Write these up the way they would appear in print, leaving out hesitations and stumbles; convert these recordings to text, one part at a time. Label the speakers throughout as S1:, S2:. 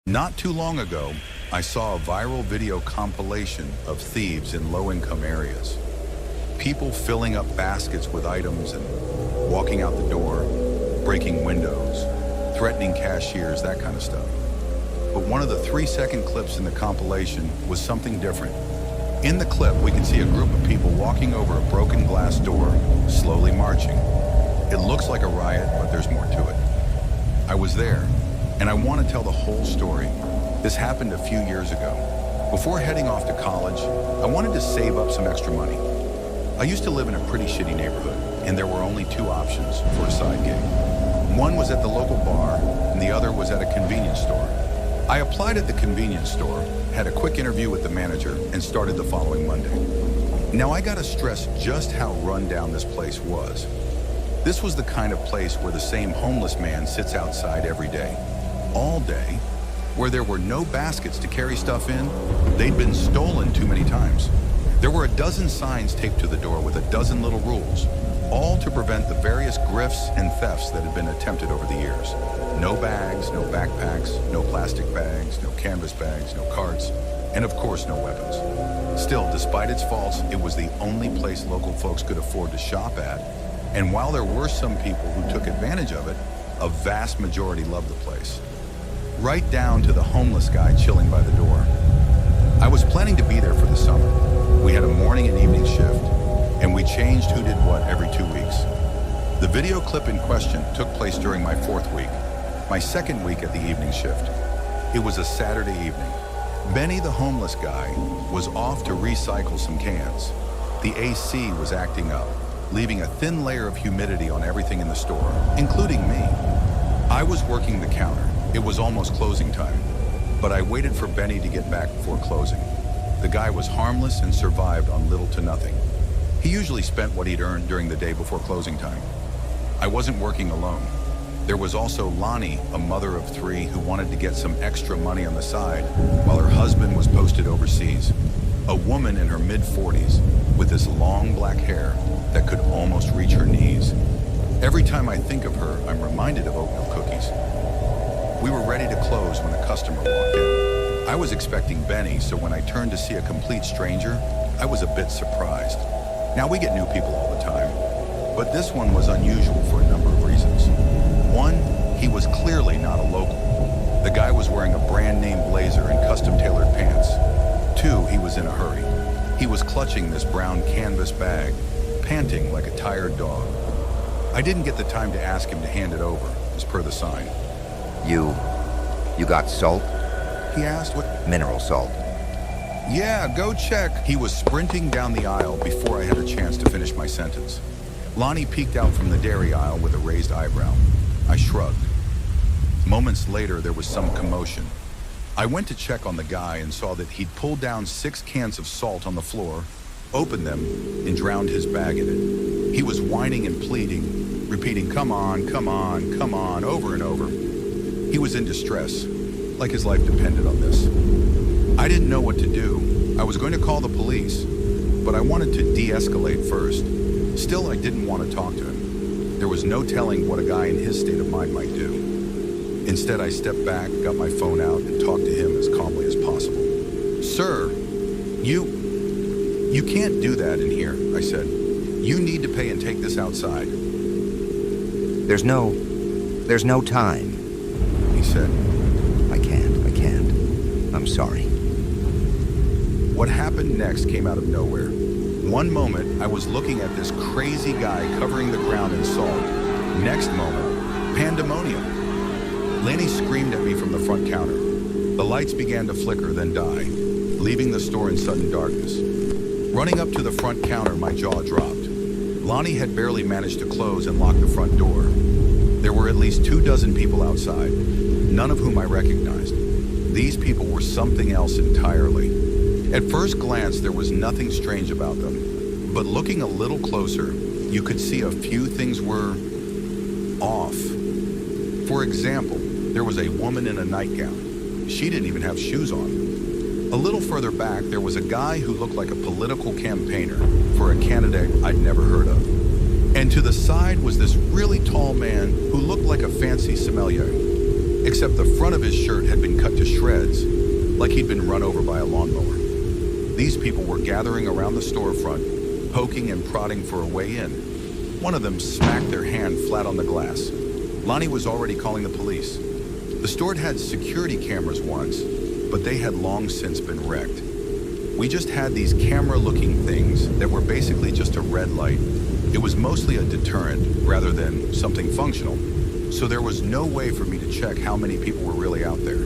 S1: Not too long ago, I saw a viral video compilation of thieves in low-income areas. People filling up baskets with items and walking out the door, breaking windows, threatening cashiers, that kind of stuff. But one of the 3-second clips in the compilation was something different. In the clip, we can see a group of people walking over a broken glass door, slowly marching. It looks like a riot, but there's more to it. I was there, and I want to tell the whole story. This happened a few years ago. Before heading off to college, I wanted to save up some extra money. I used to live in a pretty shitty neighborhood, and there were only 2 options for a side gig. One was at the local bar, and the other was at a convenience store. I applied at the convenience store, had a quick interview with the manager, and started the following Monday. Now I gotta stress just how run down this place was. This was the kind of place where the same homeless man sits outside every day, all day, where there were no baskets to carry stuff in. They'd been stolen too many times. There were a dozen signs taped to the door with a dozen little rules, all to prevent the various grifts and thefts that had been attempted over the years. No bags, no backpacks, no plastic bags, no canvas bags, no carts, and of course no weapons. Still, despite its faults, it was the only place local folks could afford to shop at, and while there were some people who took advantage of it, a vast majority loved the place. Right down to the homeless guy chilling by the door. I was planning to be there for the summer. We had a morning and evening shift, and we changed who did what every 2 weeks. The video clip in question took place during my 4th week, my 2nd week at the evening shift. It was a Saturday evening. Benny, the homeless guy, was off to recycle some cans. The AC was acting up, leaving a thin layer of humidity on everything in the store, including me. I was working the counter. It was almost closing time, but I waited for Benny to get back before closing. The guy was harmless and survived on little to nothing. He usually spent what he'd earned during the day before closing time. I wasn't working alone. There was also Lonnie, a mother of 3 who wanted to get some extra money on the side while her husband was posted overseas. A woman in her mid-40s with this long black hair that could almost reach her knees. Every time I think of her, I'm reminded of oatmeal cookies. We were ready to close when a customer walked in. I was expecting Benny, so when I turned to see a complete stranger, I was a bit surprised. Now, we get new people all the time, but this one was unusual for a number of reasons. One, he was clearly not a local. The guy was wearing a brand-name blazer and custom-tailored pants. 2, he was in a hurry. He was clutching this brown canvas bag, panting like a tired dog. I didn't get the time to ask him to hand it over, as per the sign.
S2: You got salt?
S1: He asked. What?
S2: Mineral salt.
S1: Yeah, go check. He was sprinting down the aisle before I had a chance to finish my sentence. Lonnie peeked out from the dairy aisle with a raised eyebrow. I shrugged. Moments later, there was some commotion. I went to check on the guy and saw that he'd pulled down 6 cans of salt on the floor, opened them, and drowned his bag in it. He was whining and pleading, repeating, "Come on, come on, come on," over and over. He was in distress, like his life depended on this. I didn't know what to do. I was going to call the police, but I wanted to de-escalate first. Still, I didn't want to talk to him. There was no telling what a guy in his state of mind might do. Instead, I stepped back, got my phone out, and talked to him as calmly as possible. "Sir, you can't do that in here," I said. "You need to pay and take this outside."
S2: There's no time.
S1: He said.
S2: I can't. I'm sorry.
S1: What happened next came out of nowhere. One moment, I was looking at this crazy guy covering the ground in salt. Next moment, pandemonium. Lanny screamed at me from the front counter. The lights began to flicker, then die, leaving the store in sudden darkness. Running up to the front counter, my jaw dropped. Lonnie had barely managed to close and lock the front door. There were at least 24 people outside, none of whom I recognized. These people were something else entirely. At first glance, there was nothing strange about them, but looking a little closer, you could see a few things were off. For example, there was a woman in a nightgown. She didn't even have shoes on. A little further back, there was a guy who looked like a political campaigner for a candidate I'd never heard of. And to the side was this really tall man who looked like a fancy sommelier, except the front of his shirt had been cut to shreds like he'd been run over by a lawnmower. These people were gathering around the storefront, poking and prodding for a way in. One of them smacked their hand flat on the glass. Lonnie was already calling the police. The store had security cameras once, but they had long since been wrecked. We just had these camera-looking things that were basically just a red light. It was mostly a deterrent rather than something functional, so there was no way for me to check how many people were really out there.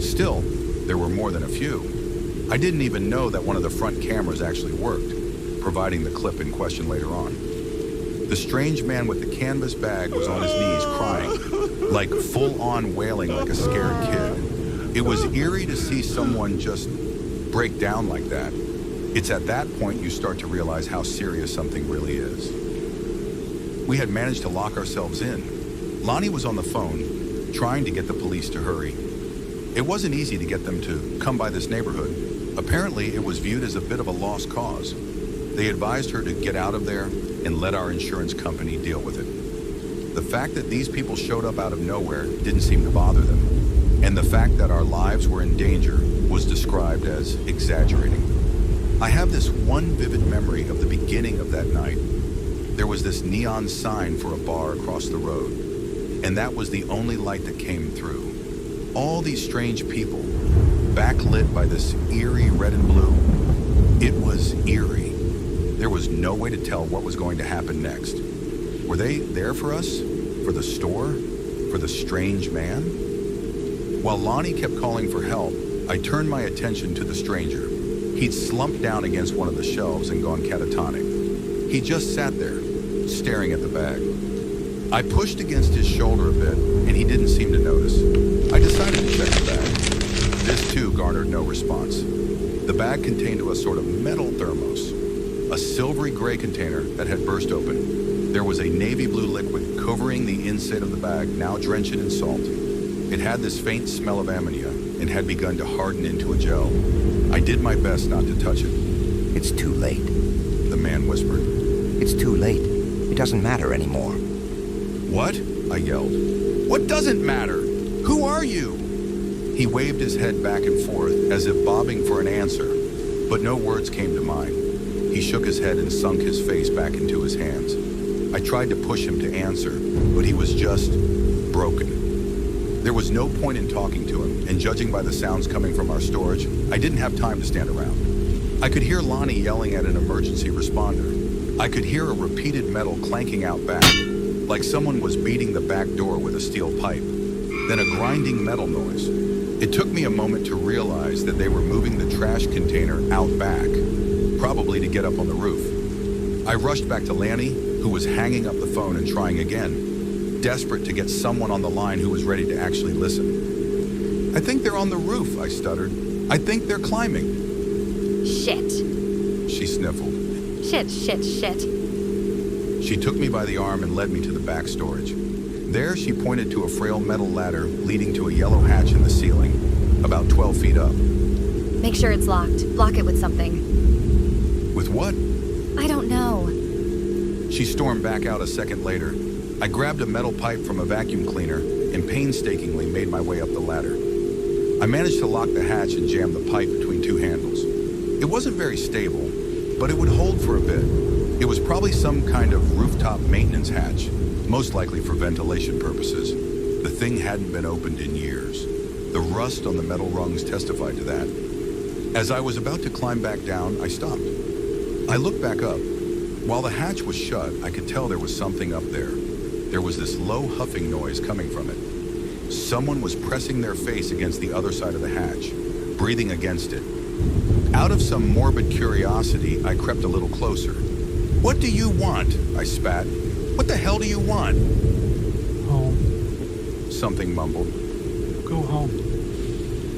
S1: Still, there were more than a few. I didn't even know that one of the front cameras actually worked, providing the clip in question later on. The strange man with the canvas bag was on his knees crying, like full-on wailing like a scared kid. It was eerie to see someone just break down like that. It's at that point you start to realize how serious something really is. We had managed to lock ourselves in. Lonnie was on the phone, trying to get the police to hurry. It wasn't easy to get them to come by this neighborhood. Apparently, it was viewed as a bit of a lost cause. They advised her to get out of there and let our insurance company deal with it. The fact that these people showed up out of nowhere didn't seem to bother them, and the fact that our lives were in danger was described as exaggerating. I have this one vivid memory of the beginning of that night. There was this neon sign for a bar across the road, and that was the only light that came through. All these strange people, backlit by this eerie red and blue. It was eerie. There was no way to tell what was going to happen next. Were they there for us? For the store? For the strange man? While Lonnie kept calling for help, I turned my attention to the stranger. He'd slumped down against one of the shelves and gone catatonic. He just sat there, staring at the bag. I pushed against his shoulder a bit, and he didn't seem to notice. I decided to check the bag. This too garnered no response. The bag contained a sort of metal thermos, a silvery gray container that had burst open. There was a navy blue liquid covering the inside of the bag, now drenched in salt. It had this faint smell of ammonia and had begun to harden into a gel. I did my best not to touch it.
S2: It's too late.
S1: The man whispered.
S2: It's too late. It doesn't matter anymore.
S1: What? I yelled. What doesn't matter? Who are you? He waved his head back and forth as if bobbing for an answer, but no words came to mind. He shook his head and sunk his face back into his hands. I tried to push him to answer, but he was just broken. There was no point in talking to him, and judging by the sounds coming from our storage, I didn't have time to stand around. I could hear Lonnie yelling at an emergency responder. I could hear a repeated metal clanking out back, like someone was beating the back door with a steel pipe. Then a grinding metal noise. It took me a moment to realize that they were moving the trash container out back, probably to get up on the roof. I rushed back to Lanny, who was hanging up the phone and trying again, desperate to get someone on the line who was ready to actually listen. I think they're on the roof, I stuttered. I think they're climbing.
S3: Shit.
S1: She sniffled.
S3: Shit.
S1: She took me by the arm and led me to the back storage. There, she pointed to a frail metal ladder leading to a yellow hatch in the ceiling, about 12 feet up.
S3: Make sure it's locked. Block it with something.
S1: With what?
S3: I don't know.
S1: She stormed back out a second later. I grabbed a metal pipe from a vacuum cleaner and painstakingly made my way up the ladder. I managed to lock the hatch and jam the pipe between two handles. It wasn't very stable, but it would hold for a bit. It was probably some kind of rooftop maintenance hatch, most likely for ventilation purposes. The thing hadn't been opened in years. The rust on the metal rungs testified to that. As I was about to climb back down, I stopped. I looked back up. While the hatch was shut, I could tell there was something up there. There was this low huffing noise coming from it. Someone was pressing their face against the other side of the hatch, breathing against it. Out of some morbid curiosity, I crept a little closer. "What do you want?" I spat. "What the hell do you want?"
S4: Home.
S1: Something mumbled.
S4: Go home.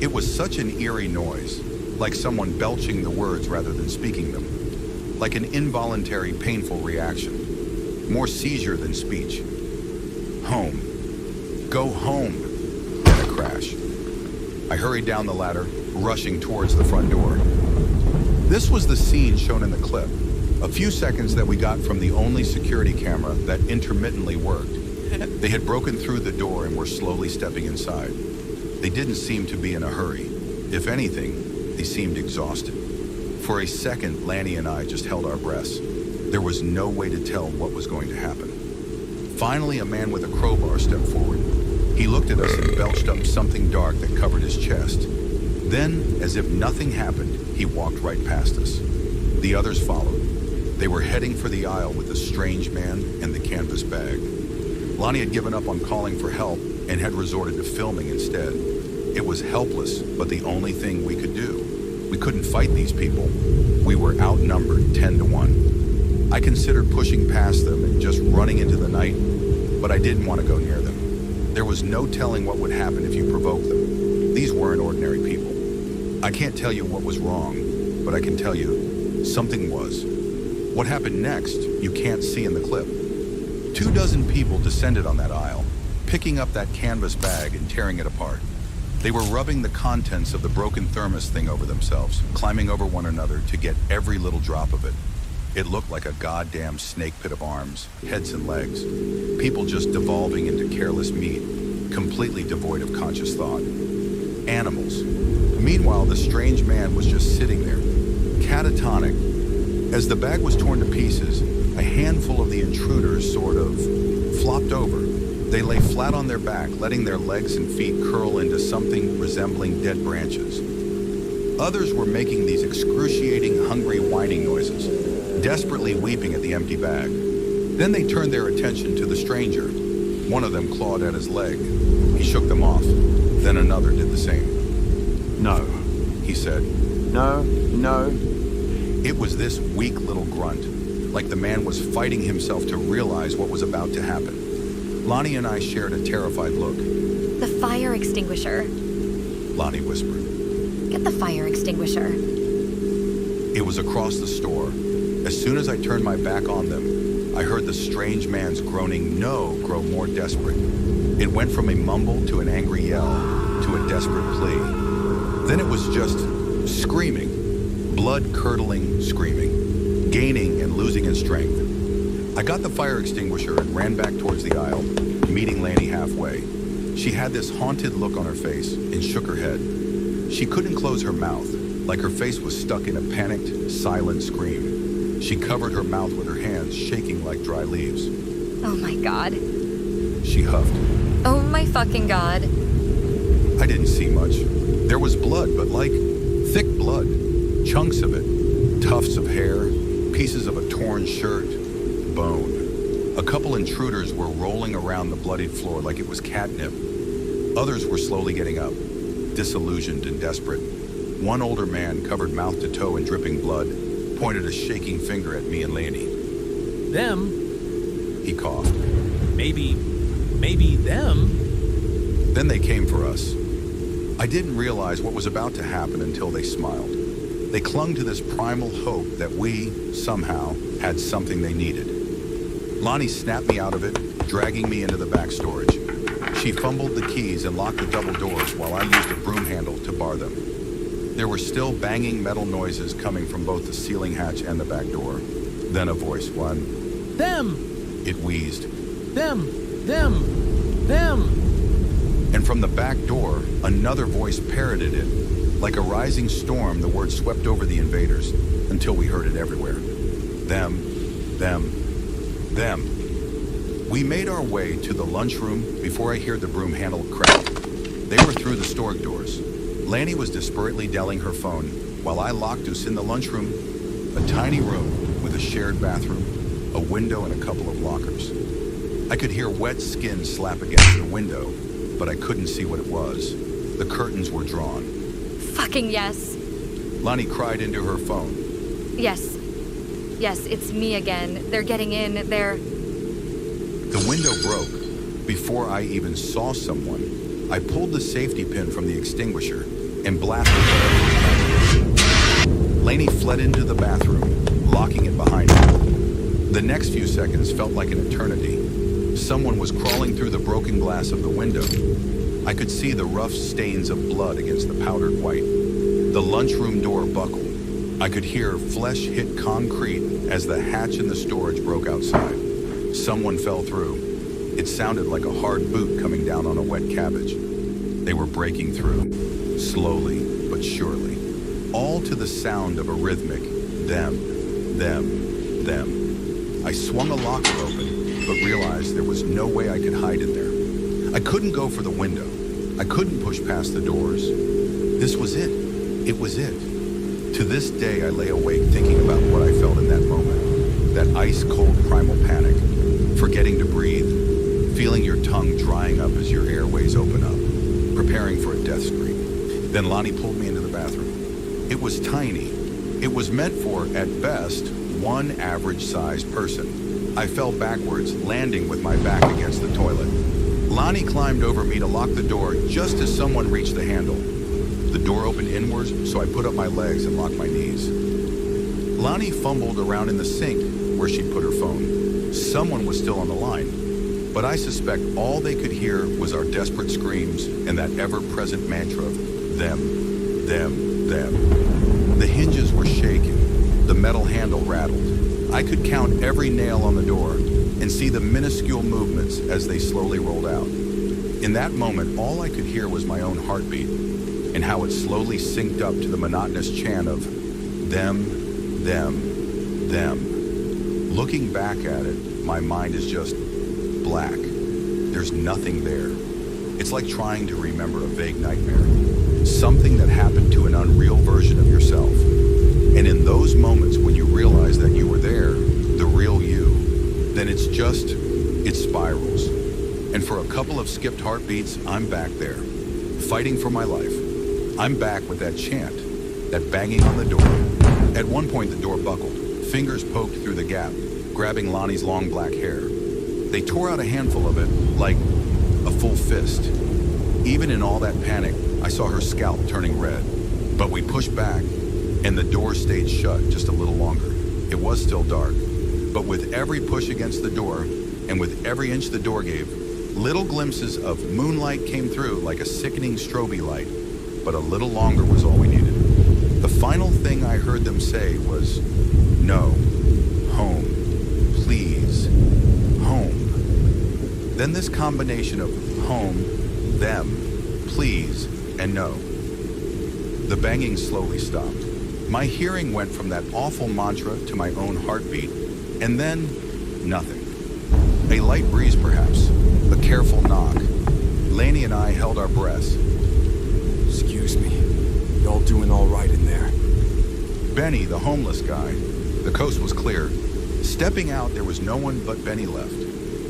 S1: It was such an eerie noise, like someone belching the words rather than speaking them. Like an involuntary, painful reaction. More seizure than speech. Home. Go home. Then a crash. I hurried down the ladder, rushing towards the front door. This was the scene shown in the clip. A few seconds that we got from the only security camera that intermittently worked. They had broken through the door and were slowly stepping inside. They didn't seem to be in a hurry. If anything, they seemed exhausted. For a second, Lanny and I just held our breaths. There was no way to tell what was going to happen. Finally, a man with a crowbar stepped forward. He looked at us and belched up something dark that covered his chest. Then, as if nothing happened, he walked right past us. The others followed. They were heading for the aisle with the strange man and the canvas bag. Lonnie had given up on calling for help and had resorted to filming instead. It was helpless, but the only thing we could do. We couldn't fight these people. We were outnumbered 10 to 1. I considered pushing past them and just running into the night, but I didn't want to go near them. There was no telling what would happen if you provoked them. These weren't ordinary people. I can't tell you what was wrong, but I can tell you something was. What happened next, you can't see in the clip. 24 people descended on that aisle, picking up that canvas bag and tearing it apart. They were rubbing the contents of the broken thermos thing over themselves, climbing over one another to get every little drop of it. It looked like a goddamn snake pit of arms, heads and legs. People just devolving into careless meat, completely devoid of conscious thought. Animals. Meanwhile, the strange man was just sitting there, catatonic. As the bag was torn to pieces, a handful of the intruders sort of flopped over. They lay flat on their back, letting their legs and feet curl into something resembling dead branches. Others were making these excruciating, hungry, whining noises, desperately weeping at the empty bag. Then they turned their attention to the stranger. One of them clawed at his leg. He shook them off. Then another did the same.
S4: No,
S1: he said.
S4: No.
S1: It was this weak little grunt, like the man was fighting himself to realize what was about to happen. Lonnie and I shared a terrified look.
S3: The fire extinguisher.
S1: Lonnie whispered.
S3: Get the fire extinguisher.
S1: It was across the store. As soon as I turned my back on them, I heard the strange man's groaning no grow more desperate. It went from a mumble to an angry yell to a desperate plea. Then it was just screaming, blood-curdling screaming, gaining and losing in strength. I got the fire extinguisher and ran back towards the aisle, meeting Lanny halfway. She had this haunted look on her face and shook her head. She couldn't close her mouth, like her face was stuck in a panicked, silent scream. She covered her mouth with her hands, shaking like dry leaves.
S3: Oh my god.
S1: She huffed.
S3: Oh my fucking god.
S1: I didn't see much. There was blood, but like thick blood. Chunks of it. Tufts of hair, pieces of a torn shirt, bone. A couple intruders were rolling around the bloodied floor like it was catnip. Others were slowly getting up, disillusioned and desperate. One older man, covered mouth to toe in dripping blood, pointed a shaking finger at me and Lanny.
S4: Them?
S1: He coughed.
S4: Maybe them?
S1: Then they came for us. I didn't realize what was about to happen until they smiled. They clung to this primal hope that we, somehow, had something they needed. Lonnie snapped me out of it, dragging me into the back storage. She fumbled the keys and locked the double doors while I used a broom handle to bar them. There were still banging metal noises coming from both the ceiling hatch and the back door. Then a voice, one.
S4: Them!
S1: It wheezed.
S4: Them!
S1: And from the back door, another voice parroted it. Like a rising storm, the word swept over the invaders until we heard it everywhere. Them. We made our way to the lunchroom before I heard the broom handle crack. They were through the storage doors. Lanny was desperately dialing her phone while I locked us in the lunchroom, a tiny room with a shared bathroom, a window and a couple of lockers. I could hear wet skin slap against the window, but I couldn't see what it was. The curtains were drawn.
S3: Fucking yes.
S1: Lonnie cried into her phone.
S3: Yes, it's me again. They're getting in, they're...
S1: The window broke. Before I even saw someone, I pulled the safety pin from the extinguisher and blasted it. Laney fled into the bathroom, locking it behind her. The next few seconds felt like an eternity. Someone was crawling through the broken glass of the window. I could see the rough stains of blood against the powdered white. The lunchroom door buckled. I could hear flesh hit concrete as the hatch in the storage broke outside. Someone fell through. It sounded like a hard boot coming down on a wet cabbage. They were breaking through, slowly but but surely, all to the sound of a rhythmic them, them. I swung a locker open, but realized there was no way I could hide in there. I couldn't go for the window. I couldn't push past the doors. This was it. It was it. To this day, I lay awake thinking about what I felt in that moment. That ice-cold primal panic, forgetting to breathe, feeling your tongue drying up as your airways open up, preparing for a death scream. Then Lonnie pulled me into the bathroom. It was tiny. It was meant for, at best, one average-sized person. I fell backwards, landing with my back against the toilet. Lonnie climbed over me to lock the door just as someone reached the handle. The door opened inwards, so I put up my legs and locked my knees. Lonnie fumbled around in the sink where she'd put her phone. Someone was still on the line, but I suspect all they could hear was our desperate screams and that ever-present mantra of them. The hinges were shaking. The metal handle rattled. I could count every nail on the door and see the minuscule movements as they slowly rolled out. In that moment, all I could hear was my own heartbeat and how it slowly synced up to the monotonous chant of them. Looking back at it, my mind is just black. There's nothing there. It's like trying to remember a vague nightmare, something that happened to an unreal version of yourself. And in those moments when you realize that you were there, the real you, then it spirals. And for a couple of skipped heartbeats, I'm back there, fighting for my life. I'm back with that chant, that banging on the door. At one point, the door buckled. Fingers poked through the gap, grabbing Lonnie's long black hair. They tore out a handful of it, like a full fist. Even in all that panic, I saw her scalp turning red. But we pushed back, and the door stayed shut just a little longer. It was still dark, but with every push against the door, and with every inch the door gave, little glimpses of moonlight came through like a sickening strobe light, but a little longer was all we needed. The final thing I heard them say was, no, home, please, home. Then this combination of home, them, please, and no. The banging slowly stopped. My hearing went from that awful mantra to my own heartbeat, and then nothing. A light breeze, perhaps, a careful knock. Laney and I held our breaths.
S5: Excuse me, y'all doing all right in there?
S1: Benny, the homeless guy. The coast was clear. Stepping out, there was no one but Benny left.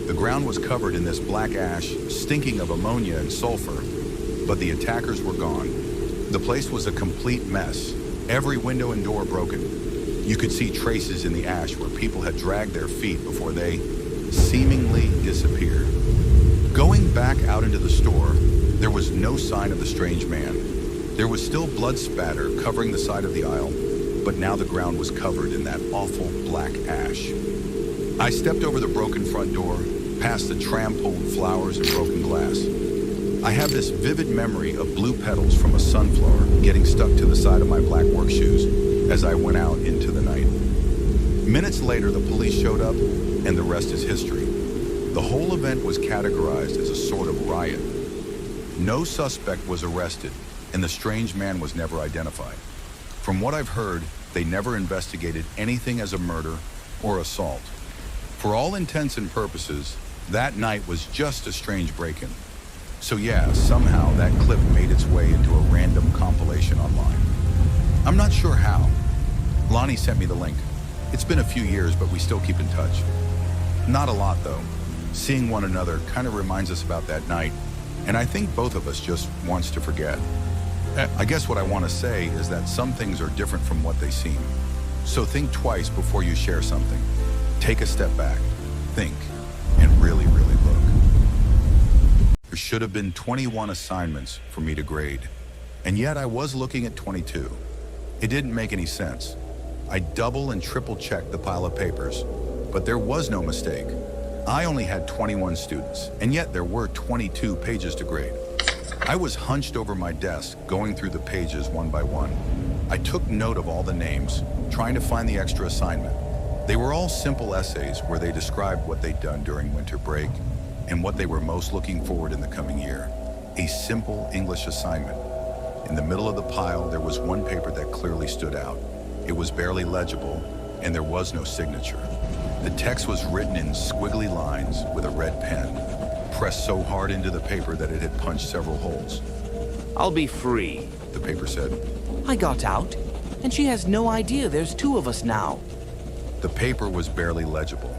S1: The ground was covered in this black ash, stinking of ammonia and sulfur, but the attackers were gone. The place was a complete mess. Every window and door broken. You could see traces in the ash where people had dragged their feet before they seemingly disappeared. Going back out into the store, there was no sign of the strange man. There was still blood spatter covering the side of the aisle, but now the ground was covered in that awful black ash. I stepped over the broken front door, past the trampled flowers and broken glass. I have this vivid memory of blue petals from a sunflower getting stuck to the side of my black work shoes as I went out into the night. Minutes later, the police showed up, and the rest is history. The whole event was categorized as a sort of riot. No suspect was arrested, and the strange man was never identified. From what I've heard, they never investigated anything as a murder or assault. For all intents and purposes, that night was just a strange break-in. So yeah, somehow that clip made its way into a random compilation online. I'm not sure how. Lonnie sent me the link. It's been a few years, but we still keep in touch. Not a lot, though. Seeing one another kind of reminds us about that night, and I think both of us just wants to forget. I guess what I want to say is that some things are different from what they seem. So think twice before you share something. Take a step back, think, and really look. There should have been 21 assignments for me to grade, and yet I was looking at 22. It didn't make any sense. I double and triple checked the pile of papers, but there was no mistake. I only had 21 students, and yet there were 22 pages to grade. I was hunched over my desk, going through the pages one by one. I took note of all the names, trying to find the extra assignment. They were all simple essays where they described what they'd done during winter break and what they were most looking forward in the coming year. A simple English assignment. In the middle of the pile, there was one paper that clearly stood out. It was barely legible, and there was no signature. The text was written in squiggly lines with a red pen, pressed so hard into the paper that it had punched several holes.
S6: I'll be free,
S1: The paper said.
S6: I got out, and she has no idea there's two of us now.
S1: The paper was barely legible.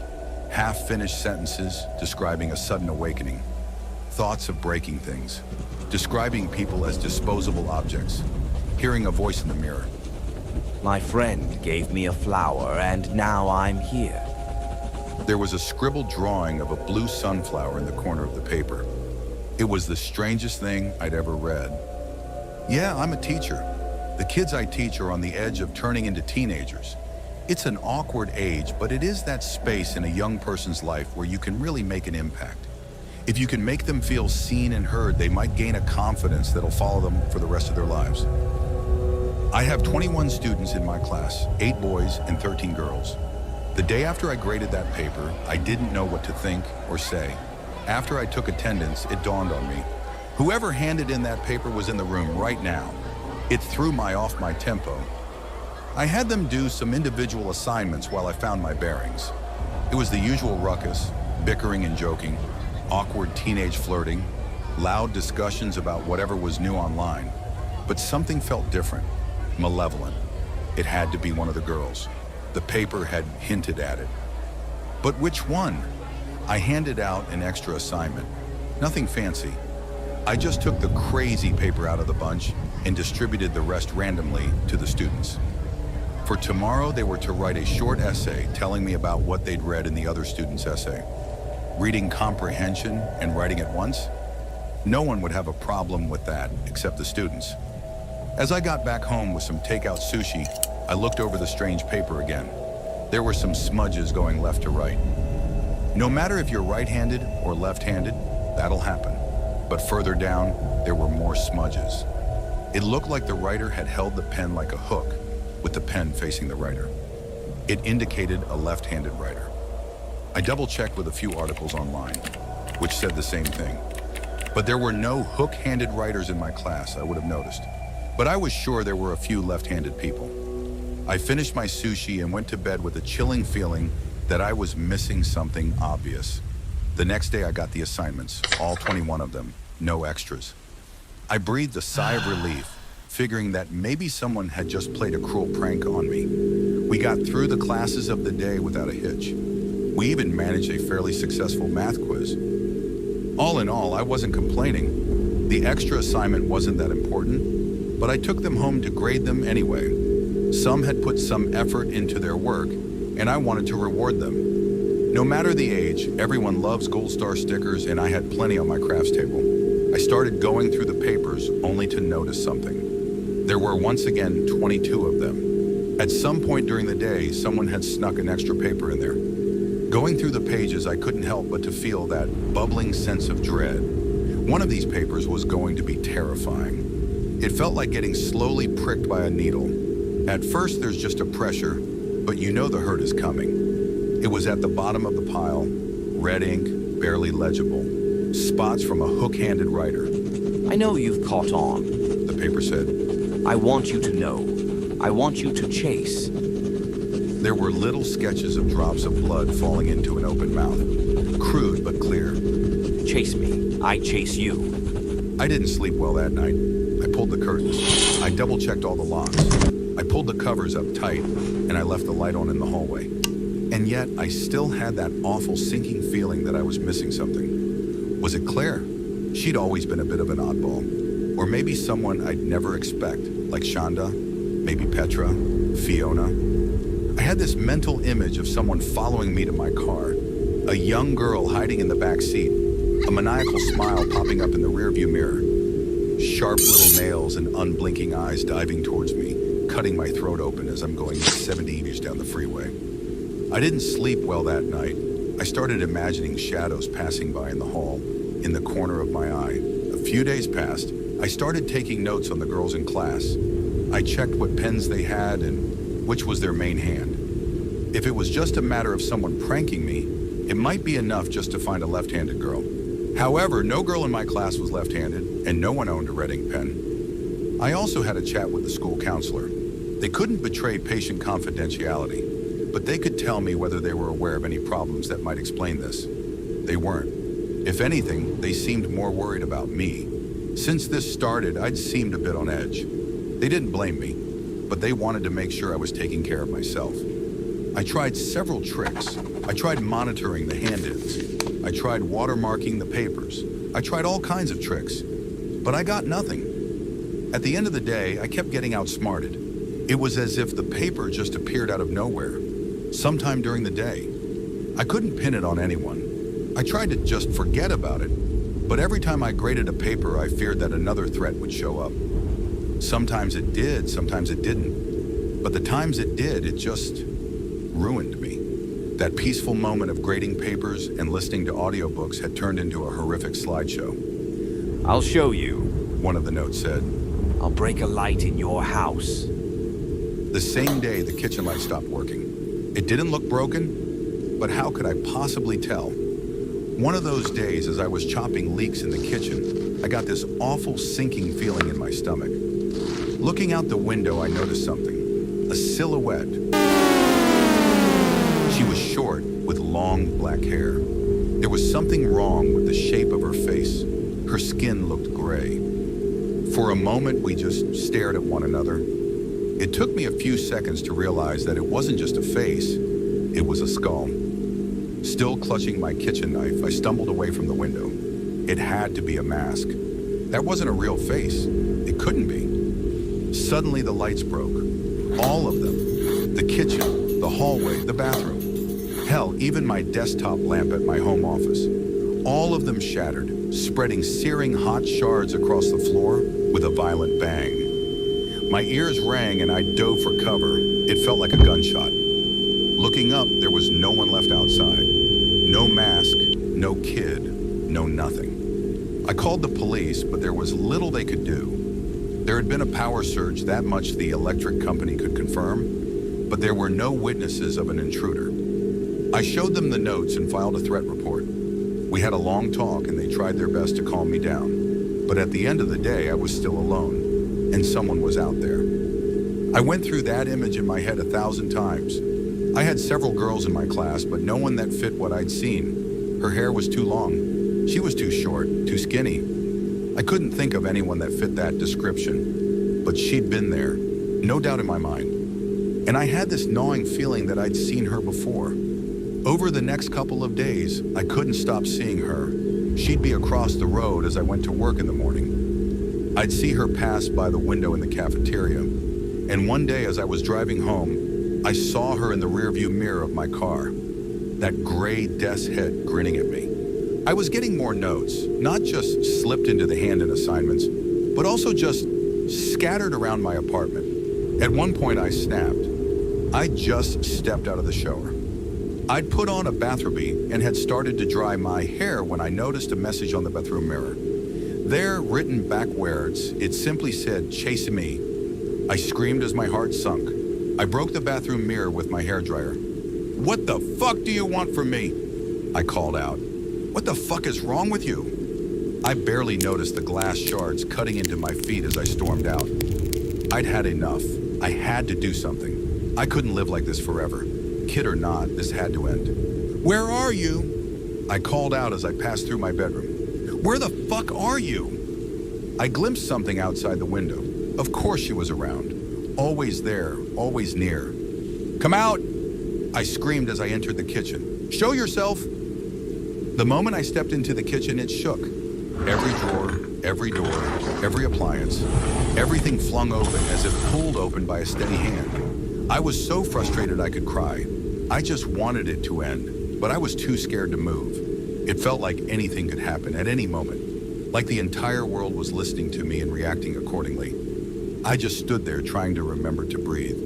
S1: Half-finished sentences describing a sudden awakening. Thoughts of breaking things. Describing people as disposable objects. Hearing a voice in the mirror.
S6: My friend gave me a flower, and now I'm here.
S1: There was a scribbled drawing of a blue sunflower in the corner of the paper. It was the strangest thing I'd ever read. Yeah, I'm a teacher. The kids I teach are on the edge of turning into teenagers. It's an awkward age, but it is that space in a young person's life where you can really make an impact. If you can make them feel seen and heard, they might gain a confidence that'll follow them for the rest of their lives. I have 21 students in my class, 8 boys and 13 girls. The day after I graded that paper, I didn't know what to think or say. After I took attendance, it dawned on me. Whoever handed in that paper was in the room right now. It threw me off my tempo. I had them do some individual assignments while I found my bearings. It was the usual ruckus, bickering and joking, awkward teenage flirting, loud discussions about whatever was new online. But something felt different, malevolent. It had to be one of the girls. The paper had hinted at it. But which one? I handed out an extra assignment. Nothing fancy. I just took the crazy paper out of the bunch and distributed the rest randomly to the students. For tomorrow, they were to write a short essay telling me about what they'd read in the other student's essay. Reading comprehension and writing at once? No one would have a problem with that except the students. As I got back home with some takeout sushi, I looked over the strange paper again. There were some smudges going left to right. No matter if you're right-handed or left-handed, that'll happen. But further down, there were more smudges. It looked like the writer had held the pen like a hook, with the pen facing the writer. It indicated a left-handed writer. I double-checked with a few articles online, which said the same thing. But there were no hook-handed writers in my class, I would have noticed. But I was sure there were a few left-handed people. I finished my sushi and went to bed with a chilling feeling that I was missing something obvious. The next day I got the assignments, all 21 of them, no extras. I breathed a sigh of relief, figuring that maybe someone had just played a cruel prank on me. We got through the classes of the day without a hitch. We even managed a fairly successful math quiz. All in all, I wasn't complaining. The extra assignment wasn't that important, but I took them home to grade them anyway. Some had put some effort into their work, and I wanted to reward them. No matter the age, everyone loves Gold Star stickers, and I had plenty on my crafts table. I started going through the papers only to notice something. There were once again 22 of them. At some point during the day, someone had snuck an extra paper in there. Going through the pages, I couldn't help but to feel that bubbling sense of dread. One of these papers was going to be terrifying. It felt like getting slowly pricked by a needle. At first, there's just a pressure, but you know the hurt is coming. It was at the bottom of the pile, red ink, barely legible. Spots from a hook-handed writer.
S6: I know you've caught on,
S1: The paper said.
S6: I want you to know. I want you to chase.
S1: There were little sketches of drops of blood falling into an open mouth. Crude but clear.
S6: Chase me. I chase you.
S1: I didn't sleep well that night. I pulled the curtains. I double-checked all the locks. I pulled the covers up tight, and I left the light on in the hallway. And yet, I still had that awful sinking feeling that I was missing something. Was it Claire? She'd always been a bit of an oddball. Or maybe someone I'd never expect, like Shonda, maybe Petra, Fiona. I had this mental image of someone following me to my car, a young girl hiding in the back seat, a maniacal smile popping up in the rearview mirror, sharp little nails and unblinking eyes diving towards me, cutting my throat open as I'm going 70 meters down the freeway. I didn't sleep well that night. I started imagining shadows passing by in the hall, in the corner of my eye. A few days passed. I started taking notes on the girls in class. I checked what pens they had and which was their main hand. If it was just a matter of someone pranking me, it might be enough just to find a left-handed girl. However, no girl in my class was left-handed, and no one owned a red ink pen. I also had a chat with the school counselor. They couldn't betray patient confidentiality, but they could tell me whether they were aware of any problems that might explain this. They weren't. If anything, they seemed more worried about me. Since this started, I'd seemed a bit on edge. They didn't blame me, but they wanted to make sure I was taking care of myself. I tried several tricks. I tried monitoring the hand-ins. I tried watermarking the papers. I tried all kinds of tricks, but I got nothing. At the end of the day, I kept getting outsmarted. It was as if the paper just appeared out of nowhere, sometime during the day. I couldn't pin it on anyone. I tried to just forget about it, but every time I graded a paper, I feared that another threat would show up. Sometimes it did, sometimes it didn't. But the times it did, it just ruined me. That peaceful moment of grading papers and listening to audiobooks had turned into a horrific slideshow.
S6: I'll show you.
S1: One of the notes said.
S6: I'll break a light in your house.
S1: The same day, the kitchen light stopped working. It didn't look broken, but how could I possibly tell? One of those days, as I was chopping leeks in the kitchen, I got this awful sinking feeling in my stomach. Looking out the window, I noticed something. A silhouette. She was short, with long black hair. There was something wrong with the shape of her face. Her skin looked gray. For a moment, we just stared at one another. It took me a few seconds to realize that it wasn't just a face, it was a skull. Still clutching my kitchen knife, I stumbled away from the window. It had to be a mask. That wasn't a real face. It couldn't be. Suddenly the lights broke. All of them. The kitchen, the hallway, the bathroom. Hell, even my desktop lamp at my home office. All of them shattered, spreading searing hot shards across the floor with a violent bang. My ears rang and I dove for cover. It felt like a gunshot. Looking up, there was no one left outside. No mask, no kid, no nothing. I called the police, but there was little they could do. There had been a power surge, that much the electric company could confirm, but there were no witnesses of an intruder. I showed them the notes and filed a threat report. We had a long talk and they tried their best to calm me down. But at the end of the day, I was still alone, and someone was out there. I went through that image in my head 1,000 times. I had several girls in my class, but no one that fit what I'd seen. Her hair was too long. She was too short, too skinny. I couldn't think of anyone that fit that description, but she'd been there, no doubt in my mind. And I had this gnawing feeling that I'd seen her before. Over the next couple of days, I couldn't stop seeing her. She'd be across the road as I went to work in the morning. I'd see her pass by the window in the cafeteria, and one day as I was driving home, I saw her in the rearview mirror of my car, that gray desk head grinning at me. I was getting more notes, not just slipped into the hand-in assignments, but also just scattered around my apartment. At one point I snapped. I just stepped out of the shower. I'd put on a bathrobe and had started to dry my hair when I noticed a message on the bathroom mirror. There, written backwards, it simply said, "Chase me." I screamed as my heart sunk. I broke the bathroom mirror with my hairdryer. "What the fuck do you want from me?" I called out. "What the fuck is wrong with you?" I barely noticed the glass shards cutting into my feet as I stormed out. I'd had enough. I had to do something. I couldn't live like this forever. Kid or not, this had to end. "Where are you?" I called out as I passed through my bedroom. "Where the fuck are you?" I glimpsed something outside the window. Of course she was around. Always there, always near. "Come out!" I screamed as I entered the kitchen. "Show yourself!" The moment I stepped into the kitchen, it shook. Every drawer, every door, every appliance, everything flung open as if pulled open by a steady hand. I was so frustrated I could cry. I just wanted it to end, but I was too scared to move. It felt like anything could happen at any moment, like the entire world was listening to me and reacting accordingly. I just stood there trying to remember to breathe.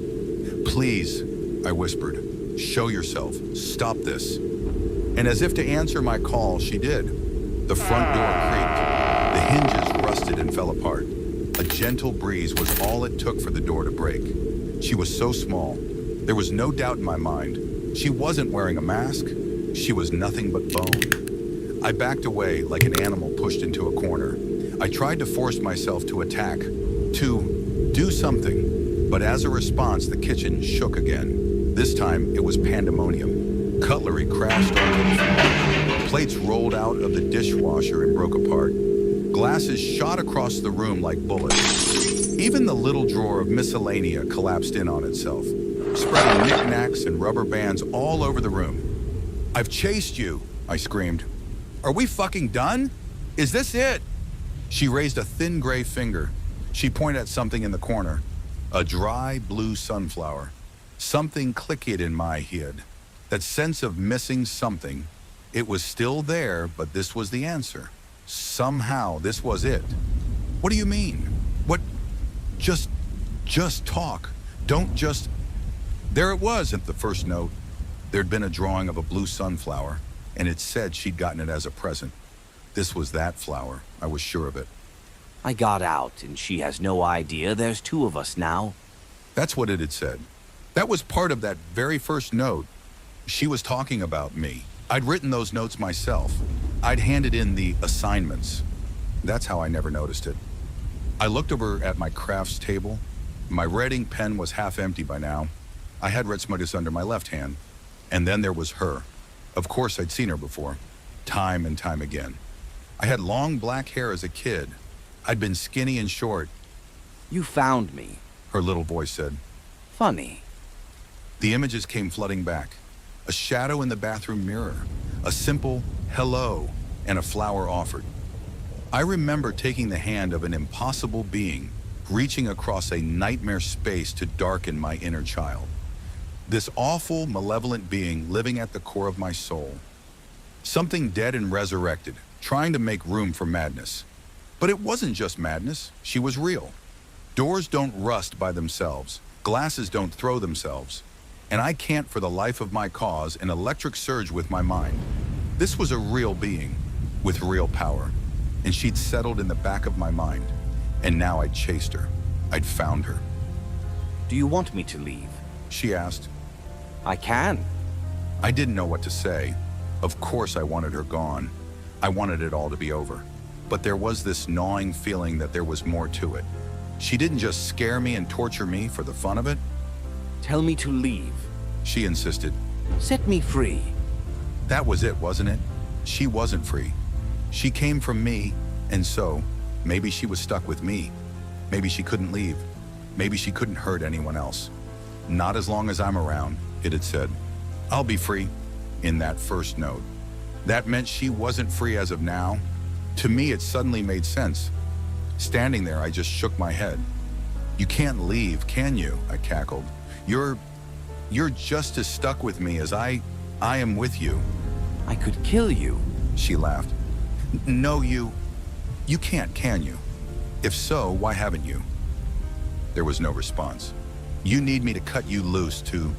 S1: "Please," I whispered, "show yourself. Stop this." And as if to answer my call, she did. The front door creaked. The hinges rusted and fell apart. A gentle breeze was all it took for the door to break. She was so small. There was no doubt in my mind. She wasn't wearing a mask. She was nothing but bone. I backed away like an animal pushed into a corner. I tried to force myself to attack, to do something, but as a response, the kitchen shook again. This time, it was pandemonium. Cutlery crashed onto the floor. Plates rolled out of the dishwasher and broke apart. Glasses shot across the room like bullets. Even the little drawer of miscellanea collapsed in on itself, spreading knickknacks and rubber bands all over the room. "I've chased you," I screamed. "Are we fucking done? Is this it?" She raised a thin gray finger. She pointed at something in the corner. A dry blue sunflower. Something clicked in my head. That sense of missing something. It was still there, but this was the answer. Somehow, this was it. "What do you mean? What? Just talk. Don't just..." There it was at the first note. There'd been a drawing of a blue sunflower, and it said she'd gotten it as a present. This was that flower. I was sure of it.
S6: I got out, and she has no idea there's two of us now.
S1: That's what it had said. That was part of that very first note. She was talking about me. I'd written those notes myself. I'd handed in the assignments. That's how I never noticed it. I looked over at my crafts table. My writing pen was half empty by now. I had red smudges under my left hand. And then there was her. Of course, I'd seen her before. Time and time again. I had long black hair as a kid. I'd been skinny and short.
S6: You found me.
S1: Her little voice said.
S6: Funny.
S1: The images came flooding back. A shadow in the bathroom mirror. A simple hello and a flower offered. I remember taking the hand of an impossible being, reaching across a nightmare space to darken my inner child. This awful, malevolent being living at the core of my soul. Something dead and resurrected, trying to make room for madness. But it wasn't just madness, she was real. Doors don't rust by themselves, glasses don't throw themselves, and I can't for the life of my cause an electric surge with my mind. This was a real being, with real power, and she'd settled in the back of my mind, and now I'd chased her. I'd found her.
S6: Do you want me to leave?
S1: She asked.
S6: I can.
S1: I didn't know what to say. Of course I wanted her gone. I wanted it all to be over. But there was this gnawing feeling that there was more to it. She didn't just scare me and torture me for the fun of it.
S6: Tell me to leave.
S1: She insisted.
S6: Set me free.
S1: That was it, wasn't it? She wasn't free. She came from me, and so, maybe she was stuck with me. Maybe she couldn't leave. Maybe she couldn't hurt anyone else. Not as long as I'm around, it had said. I'll be free, in that first note. That meant she wasn't free as of now. To me, it suddenly made sense. Standing there, I just shook my head. You can't leave, can you? I cackled. You're just as stuck with me as I am with you.
S6: I could kill you.
S1: She laughed. No, you can't, can you? If so, why haven't you? There was no response. You need me to cut you loose to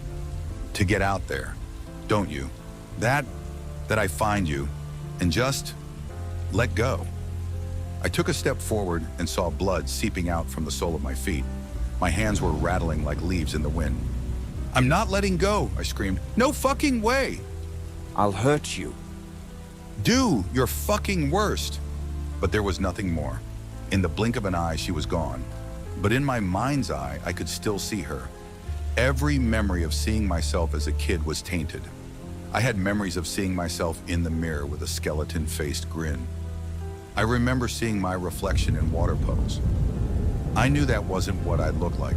S1: get out there, don't you? That I find you and just let go. I took a step forward and saw blood seeping out from the sole of my feet. My hands were rattling like leaves in the wind. I'm not letting go, I screamed. No fucking way.
S6: I'll hurt you.
S1: Do your fucking worst. But there was nothing more. In the blink of an eye, she was gone. But in my mind's eye, I could still see her. Every memory of seeing myself as a kid was tainted. I had memories of seeing myself in the mirror with a skeleton-faced grin. I remember seeing my reflection in water puddles. I knew that wasn't what I looked like,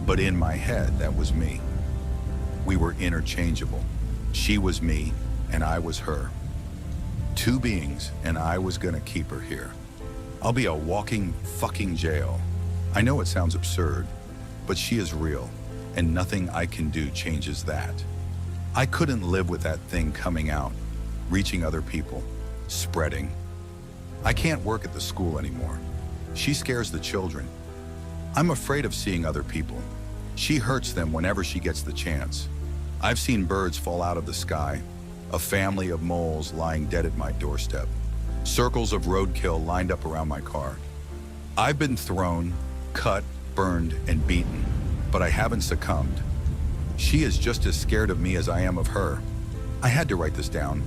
S1: but in my head, that was me. We were interchangeable. She was me, and I was her. Two beings, and I was gonna keep her here. I'll be a walking fucking jail. I know it sounds absurd, but she is real, and nothing I can do changes that. I couldn't live with that thing coming out, reaching other people, spreading. I can't work at the school anymore. She scares the children. I'm afraid of seeing other people. She hurts them whenever she gets the chance. I've seen birds fall out of the sky, a family of moles lying dead at my doorstep, circles of roadkill lined up around my car. I've been thrown, cut, burned, and beaten, but I haven't succumbed. She is just as scared of me as I am of her. I had to write this down.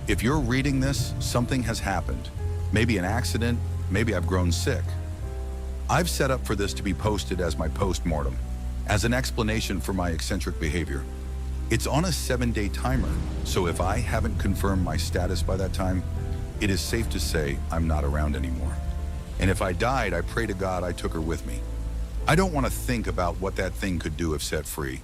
S1: If you're reading this, something has happened. Maybe an accident, maybe I've grown sick. I've set up for this to be posted as my post-mortem, as an explanation for my eccentric behavior. It's on a 7-day timer, so if I haven't confirmed my status by that time, it is safe to say I'm not around anymore. And if I died, I pray to God I took her with me. I don't want to think about what that thing could do if set free.